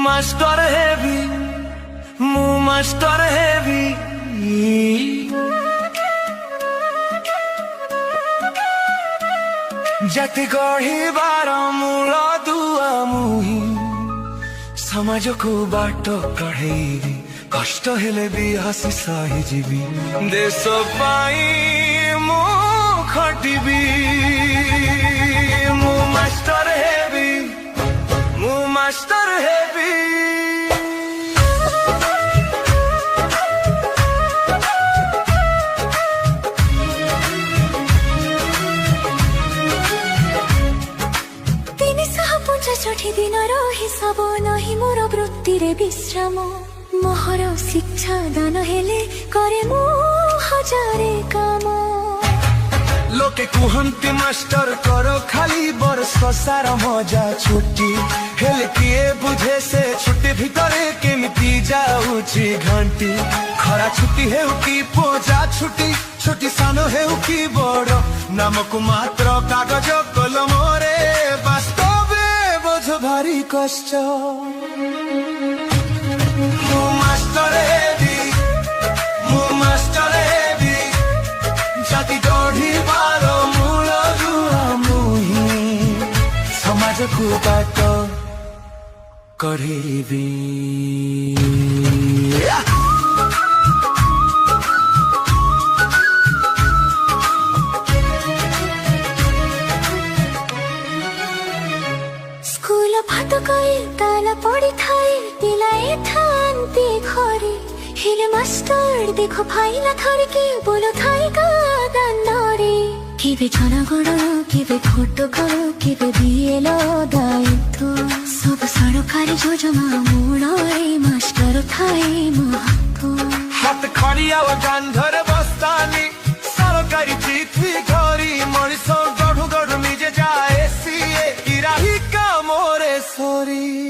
master heavy মু master heavy ଜାତି ଗଢ଼ିବାର ମୂଳ ଦୁଆ ମୁହିଁ ସମାଜକୁ ବାଟ କଢ଼େଇବି କଷ୍ଟ ହେଲେ ବି ହସି ସହିଯିବି ଦେଶ ପାଇଁ ମୁଁ ଖଟିବି ମୁଁ ମାଷ୍ଟର ହେବି ମୁଁ ମାଷ୍ଟର ହେବି ଷାଠିଏ ଦିନର ହିସାବ ନାହିଁ ମୋର ବୃତ୍ତିରେ ବିଶ୍ରାମ ମୋହର ଶିକ୍ଷା ଦାନ ହେଲେ କରେ ମୁଁ ହଜାରେ କାମ ଲୋକେ କୁହନ୍ତି ମାଷ୍ଟର କର ଖାଲି ବର୍ଷ ସାରା ମଜା ଛୁଟି ହେଲେ କିଏ ବୁଝେ ସେ ଛୁଟି ଭିତରେ କେମିତି ଯାଉଛି ଘଣ୍ଟି ଖରା ଛୁଟି ହେଉ କି ପୂଜା ଛୁଟି ଛୁଟି ସାନ ହେଉ କି ବଡ ନାମକୁ ମାତ୍ର କାଗଜ କଲମରେ ବାସ୍ତବେ ବୋଝ ଭାରି କଷ୍ଟ ମୁଁ ମାଷ୍ଟର ହେବି ମୁଁ ମାଷ୍ଟର ହେବି ଜାତି ଗଢ଼ିବାର ମୂଳ ଦୁଆ ମୁହିଁ ସମାଜକୁ ବାଟ କଢ଼େଇବି ফাটকায় তালা পড়িথায় পিলাଏ ଥାନ୍ତି ଘରେ ହେଲେ ମାଷ୍ଟର ଦେଖ ଭାଇନା ଧରିକି ବୁଲୁଥାଏ ଗାଁ ଦାଣ୍ଡରେ କେବେ ଜନଗଣ କେବେ ଫଟୋକର କେବେ ବିଏଲ ଦାୟିତ୍ୱ ସବୁ ସରକାରୀ ଯୋଜନା ମୂଳରେ ମାଷ୍ଟର ଥାଏ ମହତ୍ୱ ହାତ ଖଡ଼ି ଆଉ କାନ୍ଧରେ ବସ୍ତାନି ସରକାରୀ ଚିଠି ଧରି ମଣିଷ ଗଢୁ ଗଢୁ ନିଜେ ଯାଏ ସିଏ ଇରାହି କାମରେ ସରି